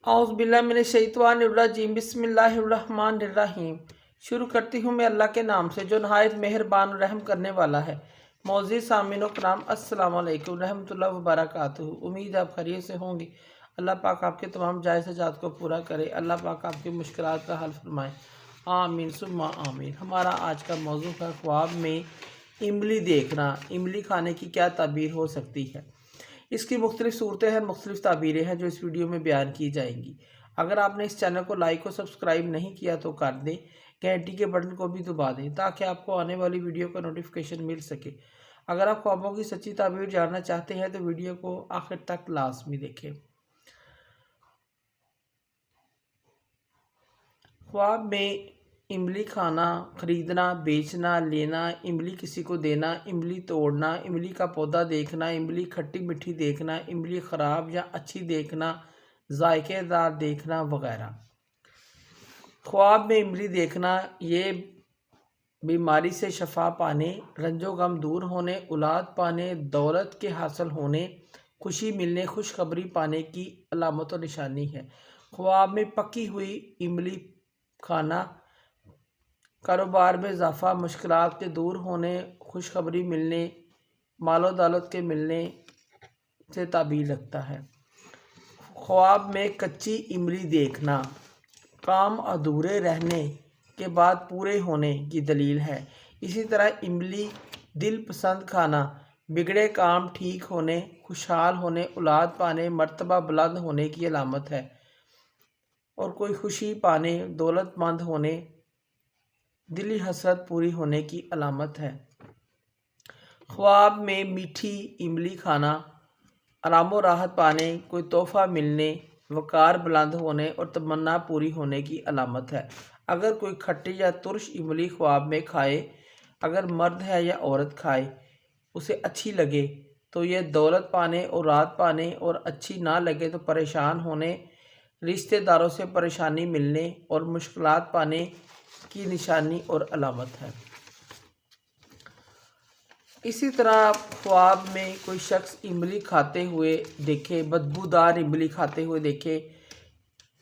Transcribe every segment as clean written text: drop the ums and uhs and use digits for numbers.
औज़ बिल्लाहि मिनश्शैतानिर्रजीम बिस्मिल्लाहिर्रहमानिर्रहीम। शुरू करती हूँ मैं अल्लाह के नाम से जो नहायत मेहरबान रहम करने वाला है। मौज़ूद सामीन कराम अस्सलाम वालेकुम रहमतुल्लाहि व बरकातुहू। उम्मीद है आप खैरियत से होंगे। अल्लाह पाक आपके तमाम जायज़ हजात को पूरा करे। अल्लाह पाक आपकी मुश्किलात का हल फरमाए। आमीन सुम्मा आमीन। हमारा आज का मौजू है ख्वाब में इमली देखना। इमली खाने की क्या ताबीर हो सकती है। इसकी मुख्तलिफ सूरतें हैं, मुख्तलिफ ताबीरें हैं जो इस वीडियो में बयान की जाएंगी। अगर आपने इस चैनल को लाइक और सब्सक्राइब नहीं किया तो कर दें, घंटी के बटन को भी दबा दें ताकि आपको आने वाली वीडियो का नोटिफिकेशन मिल सके। अगर आप ख्वाबों की सच्ची ताबीर जानना चाहते हैं तो वीडियो को आखिर तक लाजमी देखें। ख्वाब में इमली खाना, ख़रीदना, बेचना, लेना, इमली किसी को देना, इमली तोड़ना, इमली का पौधा देखना, इमली खट्टी मीठी देखना, इमली ख़राब या अच्छी देखना, जायकेदार देखना वगैरह। ख्वाब में इमली देखना ये बीमारी से शफा पाने, रंजो गम दूर होने, औलाद पाने, दौलत के हासिल होने, खुशी मिलने, खुशखबरी पाने की अलामत और निशानी है। ख्वाब में पकी हुई इमली खाना कारोबार में इजाफा, मुश्किलात के दूर होने, खुशखबरी मिलने, मालो दौलत के मिलने से ताबीर लगता है। ख्वाब में कच्ची इमली देखना काम अधूरे रहने के बाद पूरे होने की दलील है। इसी तरह इमली दिल पसंद खाना बिगड़े काम ठीक होने, खुशहाल होने, औलाद पाने, मर्तबा बुलंद होने की अलामत है और कोई खुशी पाने, दौलतमंद होने, दिली हसरत पूरी होने की अलामत है। ख्वाब में मीठी इमली खाना आराम और राहत पाने, कोई तोहफ़ा मिलने, वक़ार बुलंद होने और तमन्ना पूरी होने की अलामत है। अगर कोई खट्टी या तुर्श इमली ख्वाब में खाए, अगर मर्द है या औरत खाए, उसे अच्छी लगे तो यह दौलत पाने और राहत पाने, और अच्छी ना लगे तो परेशान होने, रिश्तेदारों से परेशानी मिलने और मुश्किलात पाने की निशानी और अलामत है। इसी तरह ख्वाब में कोई शख्स इमली खाते हुए देखे, बदबूदार इमली खाते हुए देखे,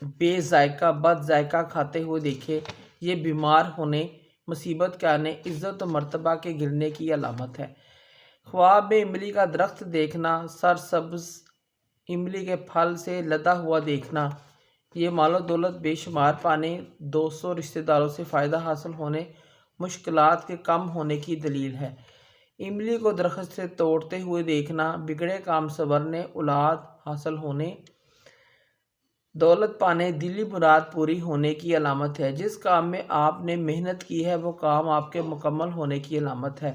बेजायका बद जायका खाते हुए देखे, ये बीमार होने, मुसीबत के आने, इज़्ज़त और मर्तबा के गिरने की अलामत है। ख्वाब में इमली का दरख्त देखना, सरसब्ज़ इमली के फल से लदा हुआ देखना, ये मालो दौलत बेशुमार पाने, दोस्तों रिश्तेदारों से फ़ायदा हासिल होने, मुश्किलात के कम होने की दलील है। इमली को दरख्त से तोड़ते हुए देखना बिगड़े काम संवरने, औलाद हासिल होने, दौलत पाने, दिली मुराद पूरी होने की अलामत है। जिस काम में आपने मेहनत की है वो काम आपके मुकम्मल होने की अलामत है।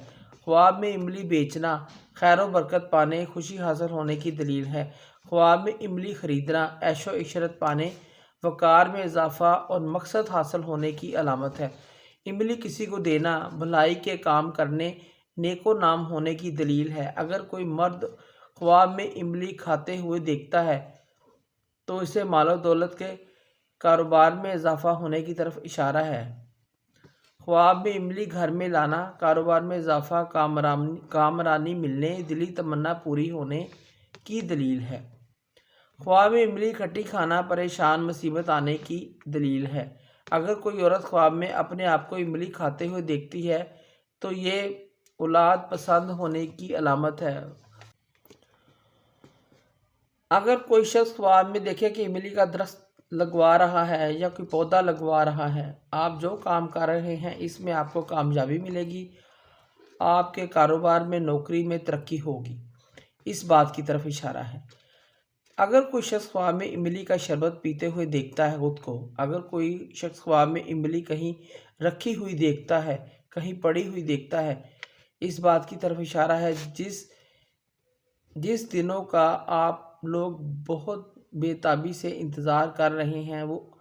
ख्वाब में इमली बेचना खैर व बरकत पाने, खुशी हासिल होने की दलील है। ख्वाब में इमली ख़रीदना ऐशो इशरत पाने, वक़ार में इजाफा और मकसद हासिल होने की अलामत है। इमली किसी को देना भलाई के काम करने, नेको नाम होने की दलील है। अगर कोई मर्द ख्वाब में इमली खाते हुए देखता है तो इसे मालो दौलत के कारोबार में इजाफा होने की तरफ इशारा है। ख्वाब में इमली घर में लाना कारोबार में इजाफा, कामरानी मिलने, दिली तमन्ना पूरी होने की दलील है। ख्वाब में इमली खट्टी खाना परेशान मुसीबत आने की दलील है। अगर कोई औरत ख्वाब में अपने आप को इमली खाते हुए देखती है तो ये औलाद पसंद होने की अलामत है। अगर कोई शख्स ख्वाब में देखे कि इमली का दरख्त लगवा रहा है या कोई पौधा लगवा रहा है, आप जो काम कर रहे हैं इसमें आपको कामयाबी मिलेगी, आपके कारोबार में नौकरी में तरक्की होगी, इस बात की तरफ इशारा है। अगर कोई शख्स ख्वाब में इमली का शरबत पीते हुए देखता है खुद को, अगर कोई शख्स ख्वाब में इमली कहीं रखी हुई देखता है, कहीं पड़ी हुई देखता है, इस बात की तरफ इशारा है जिस दिनों का आप लोग बहुत बेताबी से इंतज़ार कर रहे हैं, वो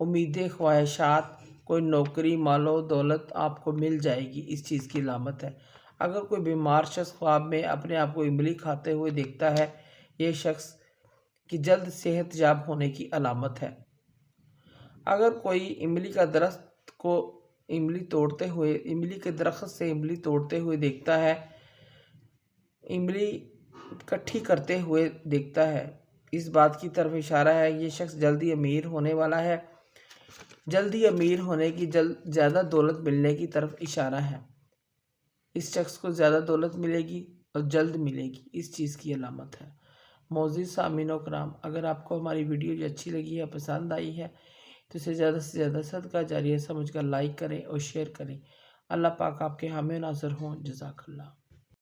उम्मीदें, ख्वाहिशात, कोई नौकरी, मालो दौलत आपको मिल जाएगी, इस चीज़ की अलामत है। अगर कोई बीमार शख्स ख्वाब में अपने आप को इमली खाते हुए देखता है, ये शख्स की जल्द सेहत याब होने की अलामत है। अगर कोई इमली का दरख्त को इमली के दरख्त से इमली तोड़ते हुए देखता है, इमली इकट्ठी करते हुए देखता है, اس بات کی طرف اشارہ ہے یہ شخص جلدی امیر ہونے والا ہے، جلدی امیر ہونے کی زیادہ دولت ملنے کی طرف اشارہ ہے۔ اس شخص کو زیادہ دولت ملے گی اور جلد ملے گی، اس چیز کی علامت ہے۔ معزز سامعین و کرام، اگر آپ کو ہماری ویڈیو جو اچھی لگی ہے، پسند آئی ہے، تو اسے زیادہ سے زیادہ صدقہ جاریہ سمجھ کر لائک کریں اور شیئر کریں۔ اللہ پاک آپ کے حامی و ناصر ہوں۔ جزاک اللہ۔